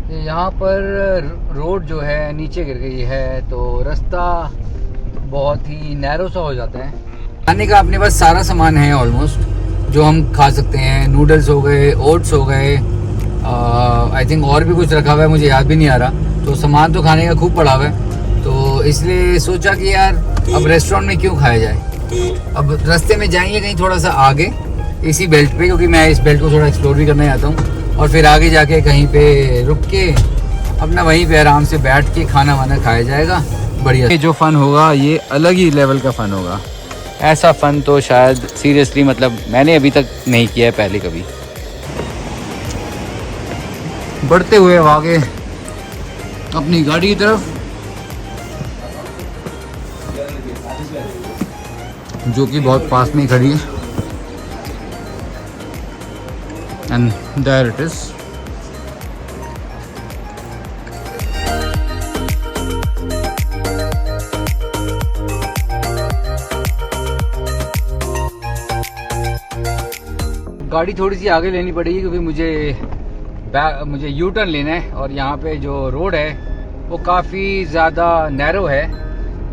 यहाँ पर रोड जो है नीचे गिर गई है, तो रास्ता बहुत ही नैरो सा हो जाता है। खाने का अपने पास सारा सामान है ऑलमोस्ट, जो हम खा सकते हैं। नूडल्स हो गए, ओट्स हो गए, आई थिंक और भी कुछ रखा हुआ है, मुझे याद भी नहीं आ रहा। तो सामान तो खाने का खूब पड़ा हुआ है, तो इसलिए सोचा कि यार अब रेस्टोरेंट में क्यों खाया जाए। अब रास्ते में जाएंगे कहीं थोड़ा सा आगे इसी बेल्ट पे, क्योंकि मैं इस बेल्ट को थोड़ा एक्सप्लोर भी करना चाहता हूँ। और फिर आगे जाके कहीं पे रुक के अपना वहीं पे आराम से बैठ के खाना वाना खाया जाएगा। बढ़िया, ये जो फ़न होगा ये अलग ही लेवल का फ़न होगा। ऐसा फ़न तो शायद सीरियसली मतलब मैंने अभी तक नहीं किया है पहले कभी। बढ़ते हुए आगे अपनी गाड़ी की तरफ, जो कि बहुत पास में ही खड़ी है। And there it is. गाड़ी थोड़ी सी आगे लेनी पड़ेगी, क्योंकि मुझे यू टर्न लेना है, और यहाँ पे जो रोड है वो काफ़ी ज़्यादा नैरो है।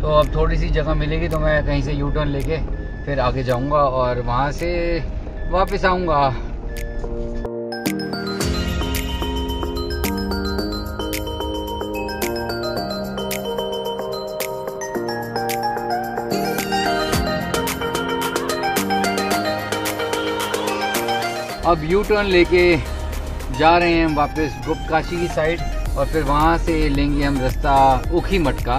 तो अब थोड़ी सी जगह मिलेगी तो मैं कहीं से यू टर्न लेके फिर आगे जाऊँगा और वहाँ से वापस आऊँगा। अब यू टर्न लेके जा रहे हैं हम वापस गुप्तकाशी की साइड, और फिर वहाँ से लेंगे हम रास्ता ऊखीमठ का,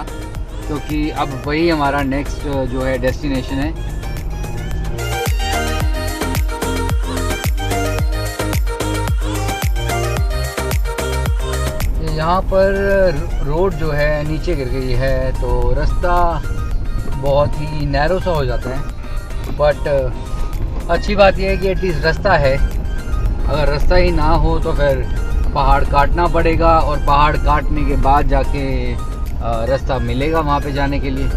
क्योंकि अब वही हमारा नेक्स्ट जो है डेस्टिनेशन है। यहाँ पर रोड जो है नीचे गिर गई है, तो रास्ता बहुत ही नैरो सा हो जाता है। बट अच्छी बात यह है कि एटलीस्ट रास्ता है। अगर रास्ता ही ना हो तो फिर पहाड़ काटना पड़ेगा, और पहाड़ काटने के बाद जाके रास्ता मिलेगा वहाँ पे जाने के लिए।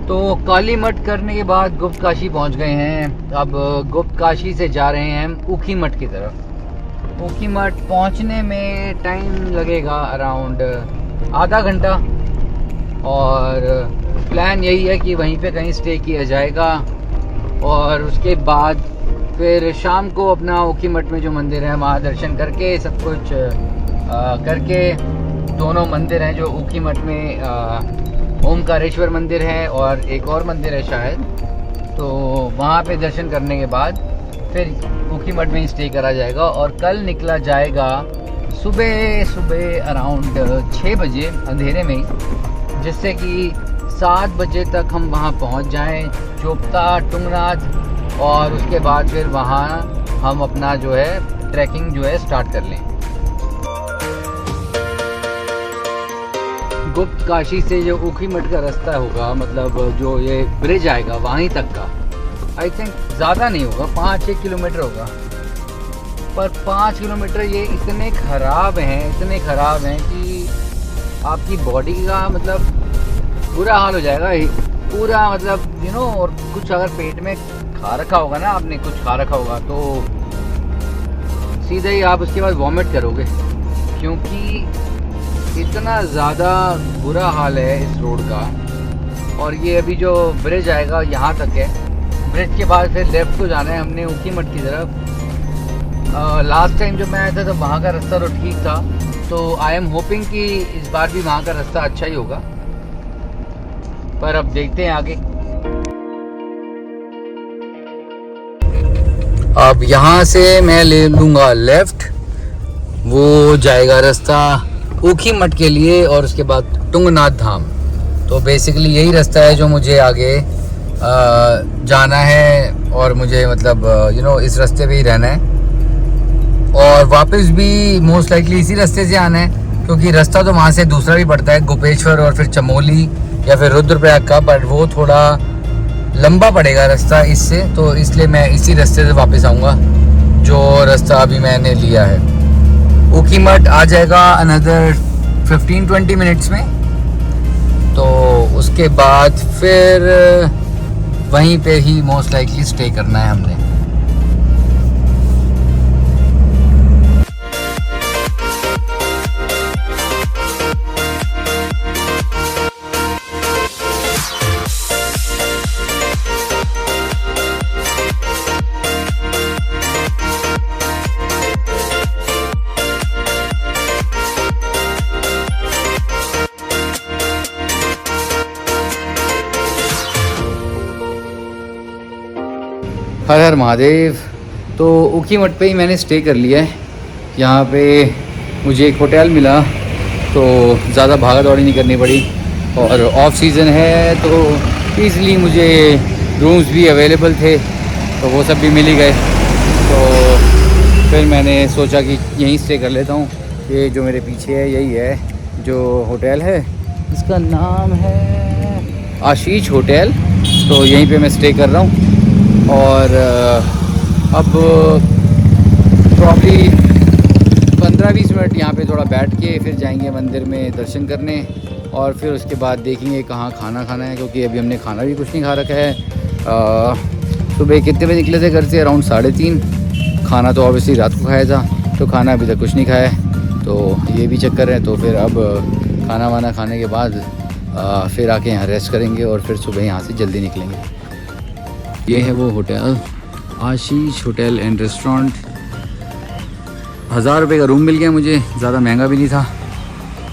तो कालीमठ करने के बाद गुप्तकाशी पहुँच गए हैं। अब गुप्तकाशी से जा रहे हैं हम ऊखीमठ की तरफ। ऊखीमठ पहुंचने में टाइम लगेगा अराउंड आधा घंटा, और प्लान यही है कि वहीं पे कहीं स्टे किया जाएगा, और उसके बाद फिर शाम को अपना ऊखीमठ में जो मंदिर है वहाँ दर्शन करके सब कुछ करके, दोनों मंदिर हैं जो ऊखीमठ में, ओमकारेश्वर मंदिर है और एक और मंदिर है शायद, तो वहाँ पे दर्शन करने के बाद फिर ऊखीमठ में ही स्टे करा जाएगा। और कल निकला जाएगा सुबह अराउंड 6 बजे अंधेरे में, जिससे कि 7 बजे तक हम वहाँ पहुँच जाएं चोपता टुंगनाथ, और उसके बाद फिर वहाँ हम अपना जो है ट्रैकिंग जो है स्टार्ट कर लें। गुप्तकाशी से जो ऊखीमठ का रास्ता होगा, मतलब जो ये ब्रिज आएगा वहीं तक का, आई थिंक ज़्यादा नहीं होगा, 5-6 किलोमीटर होगा। पर 5 किलोमीटर ये इतने ख़राब हैं कि आपकी बॉडी का मतलब बुरा हाल हो जाएगा पूरा, मतलब यू नो। और कुछ अगर पेट में खा रखा होगा ना, आपने कुछ खा रखा होगा, तो सीधे ही आप उसके बाद वॉमिट करोगे, क्योंकि इतना ज़्यादा बुरा हाल है इस रोड का। और ये अभी जो ब्रिज आएगा यहाँ तक है, ब्रिज के बाद फिर लेफ्ट को जाना है हमने ऊखीमठ की तरफ। लास्ट टाइम जब मैं आया था तो वहाँ का रास्ता तो ठीक था, तो आई एम होपिंग कि इस बार भी वहाँ का रास्ता अच्छा ही होगा, पर अब देखते हैं आगे। अब यहाँ से मैं ले लूँगा लेफ्ट, वो जाएगा रास्ता ऊखीमठ के लिए, और उसके बाद टुंगनाथ धाम। तो बेसिकली यही रास्ता है जो मुझे आगे जाना है, और मुझे मतलब यू नो इस रास्ते पे ही रहना है, और वापस भी मोस्ट लाइकली इसी रास्ते से आना है, क्योंकि रास्ता तो वहाँ से दूसरा भी पड़ता है, गोपेश्वर और फिर चमोली या फिर रुद्रप्रयाग का, बट वो थोड़ा लंबा पड़ेगा रास्ता इससे, तो इसलिए मैं इसी रास्ते से वापस आऊँगा जो रास्ता अभी मैंने लिया है। ऊखीमठ आ जाएगा अनदर 15-20 मिनट्स में, तो उसके बाद फिर वहीं पे ही मोस्ट लाइकली स्टे करना है हमने। हर हर महादेव। तो ऊखीमठ पे ही मैंने स्टे कर लिया है। यहाँ पे मुझे एक होटल मिला तो ज़्यादा भागा दौड़ी नहीं करनी पड़ी, और ऑफ सीज़न है तो ईज़िली मुझे रूम्स भी अवेलेबल थे, तो वो सब भी मिल ही गए। तो फिर मैंने सोचा कि यहीं स्टे कर लेता हूँ। ये जो मेरे पीछे है यही है जो होटल है, इसका नाम है आशीष होटल। तो यहीं पे मैं स्टे कर रहा हूँ, और अब प्रॉब्ली 15-20 मिनट यहाँ पे थोड़ा बैठ के फिर जाएंगे मंदिर में दर्शन करने, और फिर उसके बाद देखेंगे कहाँ खाना खाना है, क्योंकि अभी हमने खाना भी कुछ नहीं खा रखा है। सुबह कितने बजे निकले थे घर से? अराउंड 3:30। खाना तो ऑब्वियसली रात को खाया था, तो खाना अभी तक कुछ नहीं खाया है, तो ये भी चक्कर है। तो फिर अब खाना वाना खाने के बाद फिर आके यहाँ रेस्ट करेंगे, और फिर सुबह यहाँ से जल्दी निकलेंगे। ये है वो hotel, Ashish hotel and restaurant. 1000 रुपये का रूम मिल गया मुझे, ज़्यादा महंगा भी नहीं था,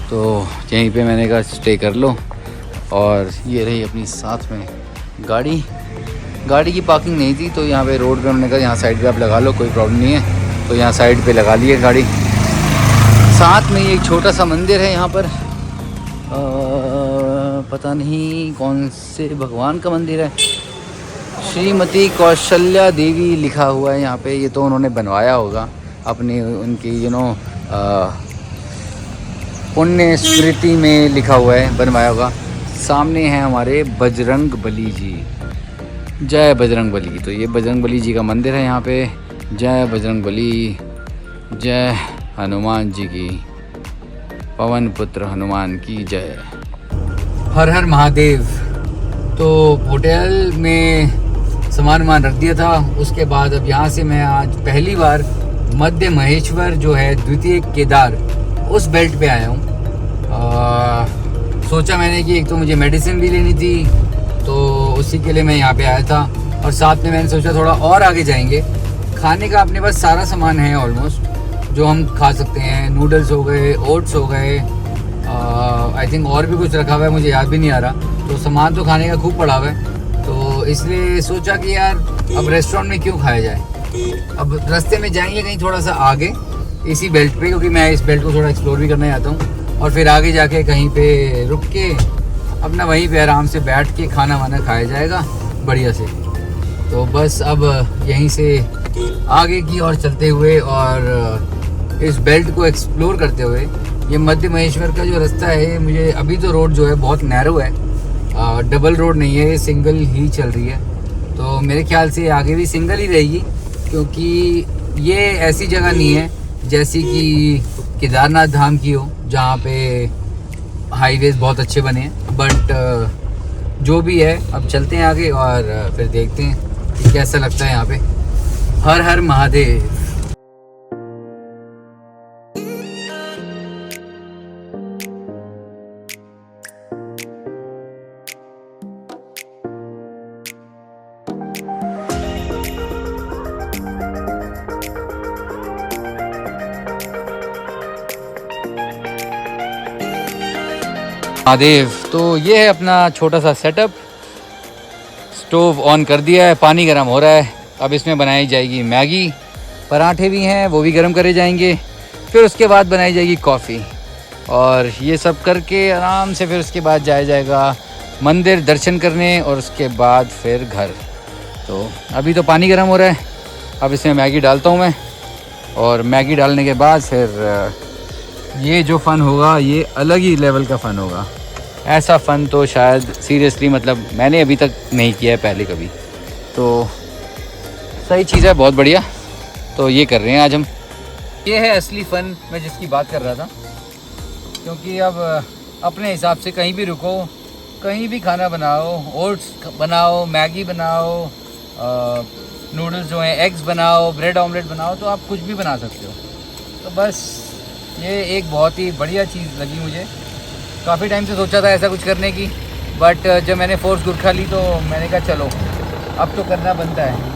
तो यहीं पे मैंने कहा स्टे कर लो। और ये रही अपनी साथ में गाड़ी की पार्किंग नहीं थी, तो यहाँ पे रोड पे हमने कहा यहाँ साइड पे आप लगा लो, कोई प्रॉब्लम नहीं है, तो यहाँ साइड पे लगा ली है गाड़ी। साथ में एक छोटा सा मंदिर है यहाँ पर, पता नहीं कौन से भगवान का मंदिर है, श्रीमती कौशल्या देवी लिखा हुआ है यहाँ पे। ये तो उन्होंने बनवाया होगा अपनी उनकी पुण्य स्मृति में लिखा हुआ है, बनवाया होगा। सामने है हमारे बजरंग बली जी, जय बजरंग बली। तो ये बजरंग बली जी का मंदिर है यहाँ पे। जय बजरंग बली, जय हनुमान जी की, पवन पुत्र हनुमान की जय। हर हर महादेव। तो होटल में सामान रख दिया था, उसके बाद अब यहाँ से मैं आज पहली बार मध्य महेश्वर जो है द्वितीय केदार, उस बेल्ट पे आया हूँ। सोचा मैंने कि एक तो मुझे मेडिसिन भी लेनी थी, तो उसी के लिए मैं यहाँ पे आया था, और साथ में मैंने सोचा थोड़ा और आगे जाएंगे। खाने का अपने पास सारा सामान है ऑलमोस्ट, जो हम खा सकते हैं। नूडल्स हो गए, ओट्स हो गए, आई थिंक और भी कुछ रखा हुआ है, मुझे याद भी नहीं आ रहा। तो सामान तो खाने का खूब पड़ा हुआ है, तो इसलिए सोचा कि यार अब रेस्टोरेंट में क्यों खाया जाए। अब रास्ते में जाएंगे कहीं थोड़ा सा आगे इसी बेल्ट पे, क्योंकि मैं इस बेल्ट को थोड़ा एक्सप्लोर भी करना चाहता हूँ, और फिर आगे जाके कहीं पे रुक के अपना वहीं पे आराम से बैठ के खाना वाना खाया जाएगा बढ़िया से। तो बस अब यहीं से आगे की ओर चलते हुए और इस बेल्ट को एक्सप्लोर करते हुए, ये मध्य महेश्वर का जो रास्ता है, मुझे अभी तो रोड जो है बहुत नैरो है, डबल रोड नहीं है, सिंगल ही चल रही है। तो मेरे ख्याल से आगे भी सिंगल ही रहेगी, क्योंकि ये ऐसी जगह नहीं है जैसी कि केदारनाथ धाम की हो, जहाँ पे हाईवेज बहुत अच्छे बने हैं। बट जो भी है, अब चलते हैं आगे और फिर देखते हैं कि कैसा लगता है यहाँ पे। हर हर महादेव। महादेव। तो ये है अपना छोटा सा सेटअप। स्टोव ऑन कर दिया है, पानी गर्म हो रहा है। अब इसमें बनाई जाएगी मैगी, पराठे भी हैं वो भी गर्म करे जाएंगे, फिर उसके बाद बनाई जाएगी कॉफ़ी, और ये सब करके आराम से फिर उसके बाद जाया जाएगा मंदिर दर्शन करने, और उसके बाद फिर घर। तो अभी तो पानी गर्म हो रहा है, अब इसमें मैगी डालता हूँ मैं, और मैगी डालने के बाद फिर ये जो फ़न होगा ये अलग ही लेवल का फ़न होगा। ऐसा फ़न तो शायद सीरियसली मतलब मैंने अभी तक नहीं किया है पहले कभी। तो सही चीज़ है, बहुत बढ़िया। तो ये कर रहे हैं आज हम। ये है असली फ़न मैं जिसकी बात कर रहा था, क्योंकि अब अपने हिसाब से कहीं भी रुको, कहीं भी खाना बनाओ, ओट्स बनाओ, मैगी बनाओ, नूडल्स जो हैं, एग्स बनाओ, ब्रेड ऑमलेट बनाओ, तो आप कुछ भी बना सकते हो। तो बस ये एक बहुत ही बढ़िया चीज़ लगी मुझे। काफ़ी टाइम से सोचा था ऐसा कुछ करने की, बट जब मैंने फोर्स गुरखा ली तो मैंने कहा चलो अब तो करना बनता है।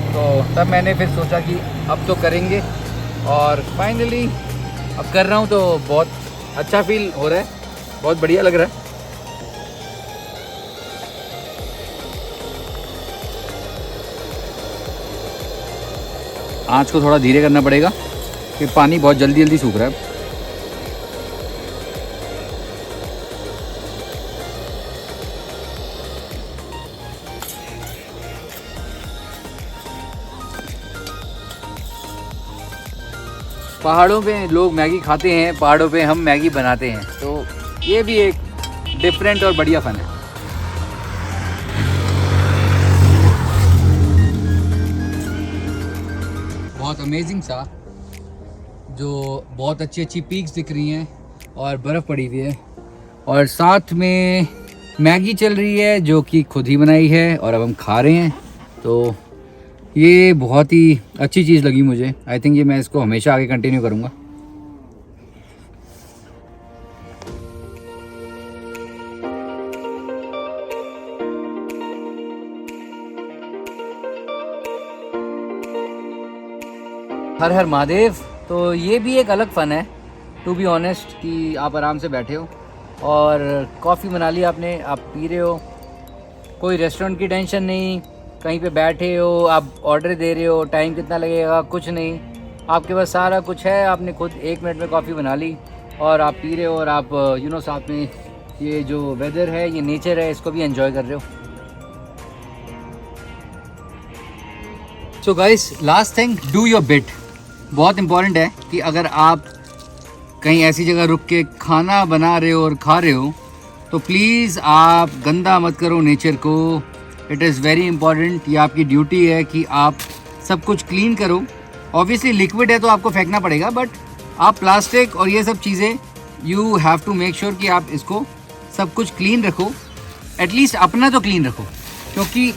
तो तब मैंने फिर सोचा कि अब तो करेंगे, और फाइनली अब कर रहा हूँ तो बहुत अच्छा फील हो रहा है, बहुत बढ़िया लग रहा है। आँच को थोड़ा धीरे करना पड़ेगा क्योंकि पानी बहुत जल्दी जल्दी सूख रहा है। पहाड़ों पे लोग मैगी खाते हैं, पहाड़ों पे हम मैगी बनाते हैं, तो ये भी एक डिफरेंट और बढ़िया फन है। बहुत अमेजिंग सा, जो बहुत अच्छी अच्छी पीक्स दिख रही हैं और बर्फ़ पड़ी हुई है, और साथ में मैगी चल रही है जो कि खुद ही बनाई है और अब हम खा रहे हैं। तो ये बहुत ही अच्छी चीज़ लगी मुझे। आई थिंक ये मैं इसको हमेशा आगे कंटिन्यू करूँगा। हर हर महादेव। तो ये भी एक अलग फ़न है, टू बी ऑनेस्ट, कि आप आराम से बैठे हो और कॉफ़ी बना ली आपने, आप पी रहे हो, कोई रेस्टोरेंट की टेंशन नहीं, कहीं पे बैठे हो, आप ऑर्डर दे रहे हो, टाइम कितना लगेगा कुछ नहीं, आपके पास सारा कुछ है, आपने खुद 1 मिनट में कॉफ़ी बना ली और आप पी रहे हो, और आप साथ में ये जो वेदर है, ये नेचर है, इसको भी एंजॉय कर रहे हो। So guys, last thing, do your bit. बहुत इम्पॉर्टेंट है कि अगर आप कहीं ऐसी जगह रुक के खाना बना रहे हो और खा रहे हो तो प्लीज़ आप गंदा मत करो नेचर को। इट इज़ वेरी इंपॉर्टेंट, ये आपकी ड्यूटी है कि आप सब कुछ क्लीन करो। ऑब्वियसली लिक्विड है तो आपको फेंकना पड़ेगा, बट आप प्लास्टिक और ये सब चीज़ें you have to make sure कि आप इसको सब कुछ क्लीन रखो, एटलीस्ट अपना तो क्लीन रखो। क्योंकि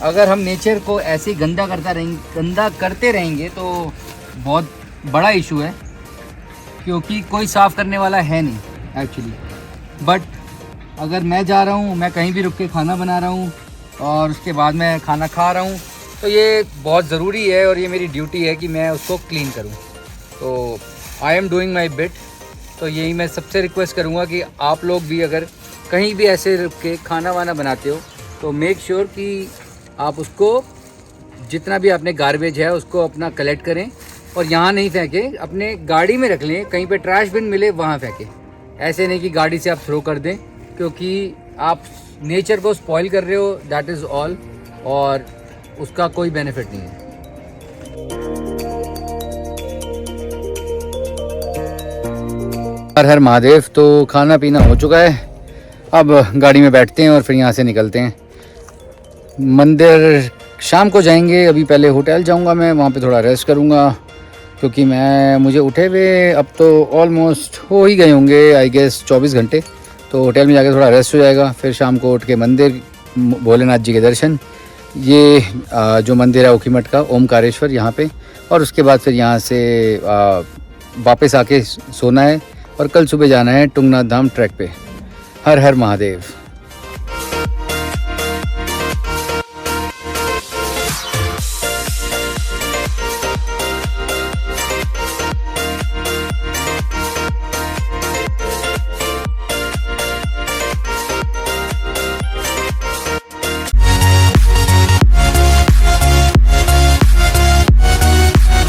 अगर हम नेचर को ऐसे ही गंदा करते रहेंगे तो बहुत बड़ा इशू है, क्योंकि कोई साफ़ करने वाला है नहीं एक्चुअली। बट अगर मैं जा रहा हूँ, मैं कहीं भी रुक के खाना बना रहा हूँ और उसके बाद मैं खाना खा रहा हूँ, तो ये बहुत ज़रूरी है और ये मेरी ड्यूटी है कि मैं उसको क्लीन करूँ। तो I am doing my bit. तो यही मैं सबसे रिक्वेस्ट करूँगा कि आप लोग भी अगर कहीं भी ऐसे रुक के खाना वाना बनाते हो तो मेक श्योर कि आप उसको, जितना भी आपने गार्बेज है उसको अपना कलेक्ट करें और यहाँ नहीं फेंकें, अपने गाड़ी में रख लें, कहीं पे ट्रैश बिन मिले वहाँ फेंकें। ऐसे नहीं कि गाड़ी से आप थ्रो कर दें, क्योंकि आप नेचर को स्पॉइल कर रहे हो, दैट इज़ ऑल, और उसका कोई बेनिफिट नहीं है। हर हर महादेव। तो खाना पीना हो चुका है, अब गाड़ी में बैठते हैं और फिर यहाँ से निकलते हैं। मंदिर शाम को जाएंगे, अभी पहले होटल जाऊँगा मैं, वहाँ पे थोड़ा रेस्ट करूँगा, क्योंकि मुझे उठे हुए अब तो ऑलमोस्ट हो ही गए होंगे आई गेस 24 घंटे। तो होटल में जाके थोड़ा रेस्ट हो जाएगा, फिर शाम को उठ के मंदिर, भोलेनाथ जी के दर्शन, ये जो मंदिर है ऊखीमठ का ओमकारेश्वर यहाँ पे, और उसके बाद फिर यहाँ से वापस आके सोना है और कल सुबह जाना है टुंगनाथ धाम ट्रैक पे। हर हर महादेव।